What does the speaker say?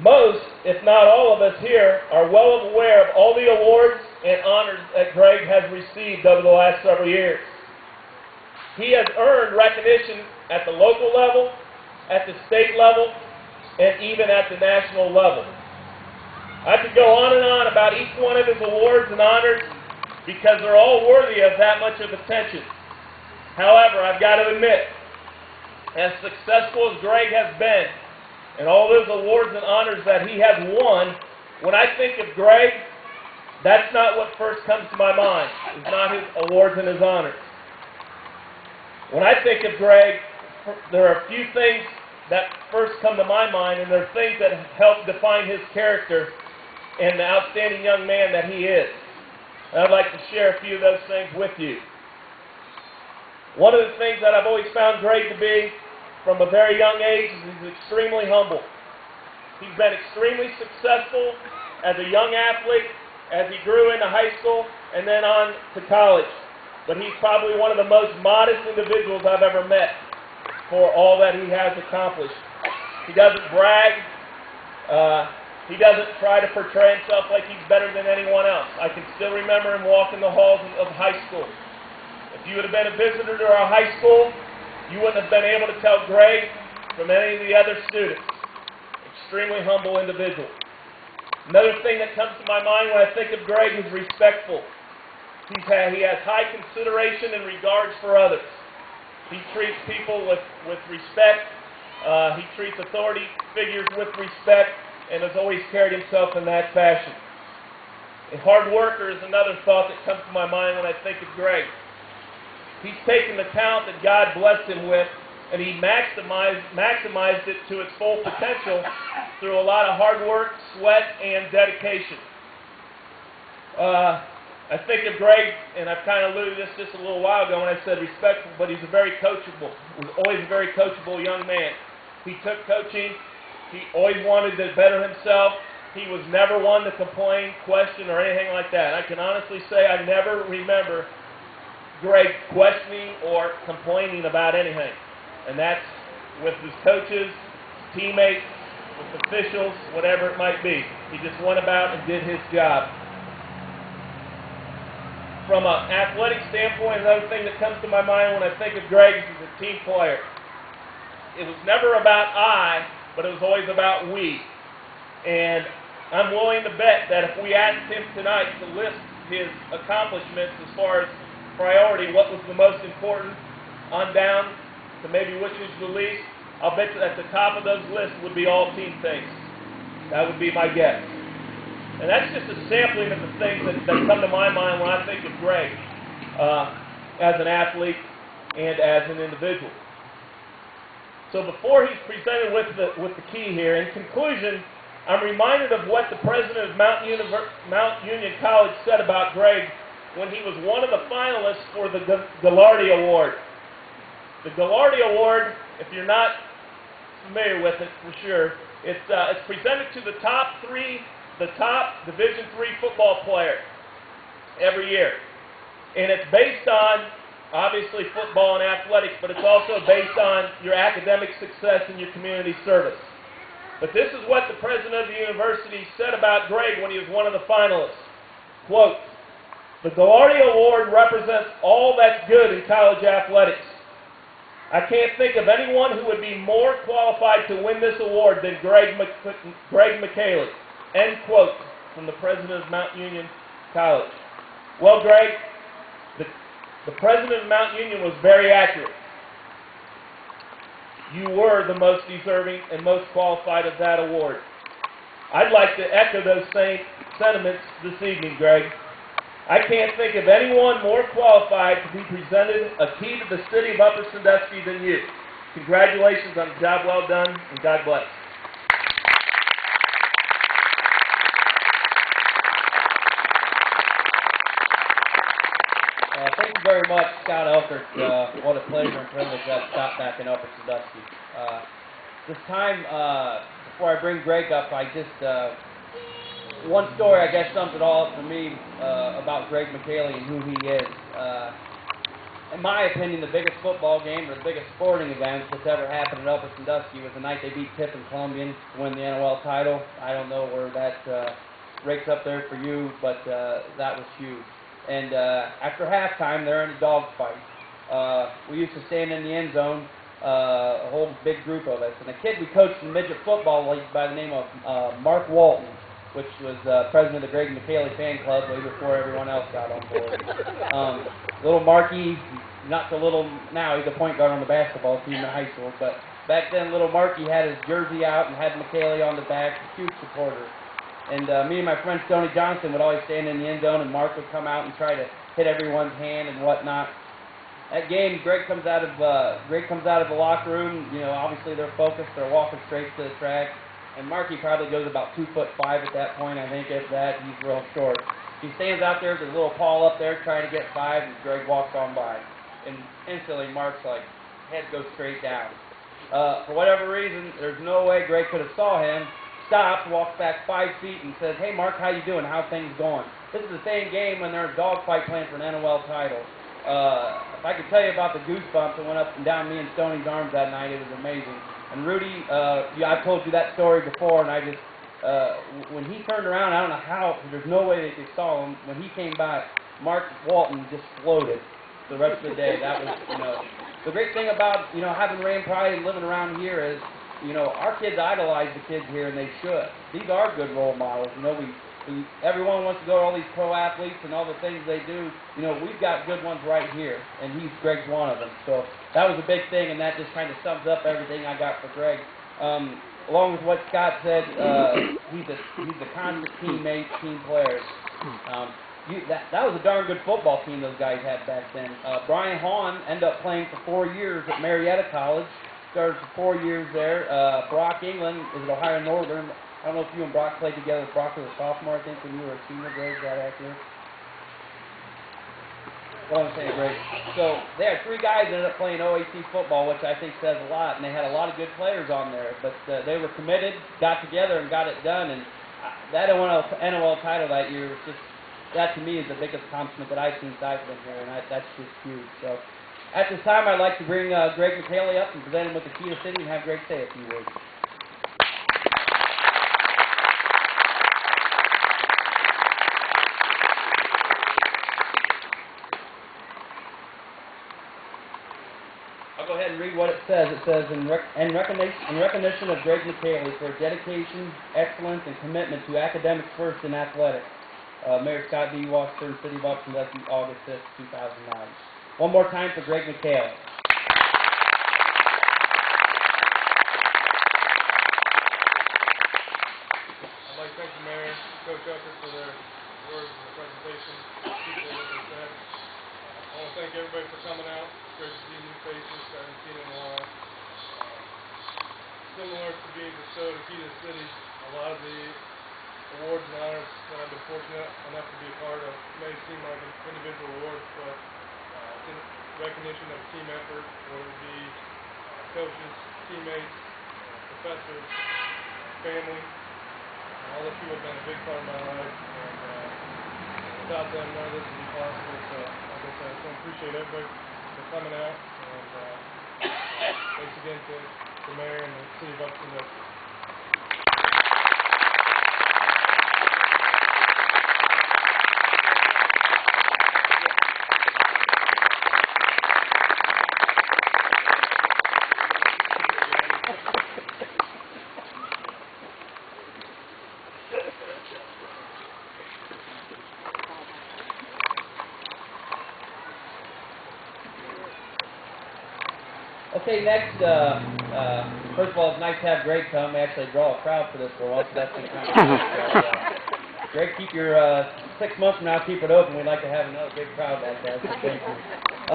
Most, if not all of us here, are well aware of all the awards and honors that Greg has received over the last several years. He has earned recognition at the local level, at the state level, and even at the national level. I could go on and on about each one of his awards and honors because they're all worthy of that much of attention. However, I've got to admit, as successful as Greg has been, and all those awards and honors that he has won, when I think of Greg, that's not what first comes to my mind. It's not his awards and his honors. When I think of Greg, there are a few things that first come to my mind, and they're things that help define his character and the outstanding young man that he is. And I'd like to share a few of those things with you. One of the things that I've always found Greg to be from a very young age is he's extremely humble. He's been extremely successful as a young athlete, as he grew into high school, and then on to college. But he's probably one of the most modest individuals I've ever met for all that he has accomplished. He doesn't brag. He doesn't try to portray himself like he's better than anyone else. I can still remember him walking the halls of high school. If you would have been a visitor to our high school, you wouldn't have been able to tell Greg from any of the other students. Extremely humble individual. Another thing that comes to my mind when I think of Greg is respectful. He has high consideration and regards for others. He treats people with respect. He treats authority figures with respect and has always carried himself in that fashion. A hard worker is another thought that comes to my mind when I think of Greg. He's taken the talent that God blessed him with, and he maximized it to its full potential through a lot of hard work, sweat, and dedication. I think of Greg, and I've kind of alluded to this just a little while ago when I said respectful, but he's a very coachable. He was always a very coachable young man. He took coaching. He always wanted to better himself. He was never one to complain, question, or anything like that. I can honestly say I never remember Greg questioning or complaining about anything. And that's with his coaches, teammates, with officials, whatever it might be. He just went about and did his job. From an athletic standpoint, another thing that comes to my mind when I think of Greg is he's a team player. It was never about I, but it was always about we. And I'm willing to bet that if we asked him tonight to list his accomplishments as far as priority, what was the most important, on down to maybe which was the least, I'll bet you at the top of those lists would be all team things. That would be my guess. And that's just a sampling of the things that come to my mind when I think of Greg as an athlete and as an individual. So before he's presented with the key here, in conclusion, I'm reminded of what the president of Mount Union College said about Greg when he was one of the finalists for the Gallardi Award. The Gallardi Award, if you're not familiar with it for sure, it's presented to the top Division III football player every year. And it's based on, obviously, football and athletics, but it's also based on your academic success and your community service. But this is what the president of the university said about Greg when he was one of the finalists. Quote, "The Gallardi Award represents all that's good in college athletics. I can't think of anyone who would be more qualified to win this award than Greg Micheli." End quote from the president of Mount Union College. Well, Greg, the president of Mount Union was very accurate. You were the most deserving and most qualified of that award. I'd like to echo those same sentiments this evening, Greg. I can't think of anyone more qualified to be presented a key to the city of Upper Sandusky than you. Congratulations on a job well done, and God bless. Thank you very much, Scott Elkert. What a pleasure and privilege to stop back in Upper Sandusky. This time, before I bring Greg up, one story, I guess, sums it all up for me about Greg Micheli and who he is. in my opinion, the biggest football game or the biggest sporting event that's ever happened at Upper Sandusky was the night they beat Tiffin Columbian to win the NOL title. I don't know where that ranks up there for you, but that was huge. And after halftime, they're in a dogfight. We used to stand in the end zone, a whole big group of us. And a kid we coached in midget football league by the name of Mark Walton, which was president of the Greg Micheli fan club way before everyone else got on board. Little Marky, not so little now, he's a point guard on the basketball team in high school, but back then little Marky had his jersey out and had Micheli on the back, a huge supporter. And me and my friend Stoney Johnson would always stand in the end zone, and Mark would come out and try to hit everyone's hand and whatnot. That game, Greg comes out of the locker room. You know, obviously they're focused. They're walking straight to the track. And Marky probably goes about 2'5" at that point. I think if that, he's real short. He stands out there with his little paw up there trying to get 5, and Greg walks on by. And instantly Mark's like, head goes straight down. For whatever reason, there's no way Greg could have saw him. Stops, walks back 5 feet, and says, "Hey Mark, how you doing? How things going?" This is the same game when they're in a dogfight playing for an NOL title. If I could tell you about the goosebumps that went up and down me and Stoney's arms that night, it was amazing. And Rudy, I've told you that story before, and I just, when he turned around, I don't know how, there's no way they saw him. When he came by, Mark Walton just floated the rest of the day. That was, you know, the great thing about, you know, having Ram Pride and living around here is, you know, our kids idolize the kids here, and they should. These are good role models. You know, everyone wants to go to all these pro athletes and all the things they do. You know, we've got good ones right here, and Greg's one of them. So that was a big thing, and that just kind of sums up everything I got for Greg. Along with what Scott said, he's a constant teammate, team player. That was a darn good football team those guys had back then. Brian Hahn ended up playing for 4 years at Marietta College. Started for 4 years there. Brock England is at Ohio Northern. I don't know if you and Brock played together. Brock was a sophomore, I think, when you were a senior, Greg. Is that accurate? Well, I'm saying, Greg. So they had 3 guys that ended up playing OAC football, which I think says a lot, and they had a lot of good players on there. But they were committed, got together, and got it done. And that NOL title that year was just, that to me is the biggest accomplishment that I've seen since I've been here, and that's just huge. So at this time, I'd like to bring Greg Micheli up and present him with the key to the city and have Greg say a few words. I'll go ahead and read what it says. It says, in recognition of Greg Micheli for his dedication, excellence, and commitment to academics first in athletics. Mayor Scott B. Washburn, City of Upper Sandusky, August 5th, 2009. One more time for Greg Micheli. I'd like to thank the Mayor, Coach Upper, for their words and the presentation. Appreciate what they said. I want to thank everybody for coming out. It's great to see new faces I haven't seen in a while. Similar to being bestowed a key to the city, a lot of the awards and honors that I've been fortunate enough to be a part of may seem like individual awards, but it's in recognition of team effort, whether it be coaches, teammates, professors, family, all those people have been a big part of my life, and without them, none of this would be possible. So, like I said, I just want to appreciate everybody for coming out, and thanks again to the Mayor and the City of Upper Sandusky. Okay, next, first of all, it's nice to have Greg come. We actually draw a crowd for this for once, so that's going to come. Greg, keep your 6 months from now, keep it open. We'd like to have another big crowd like that, so thank you.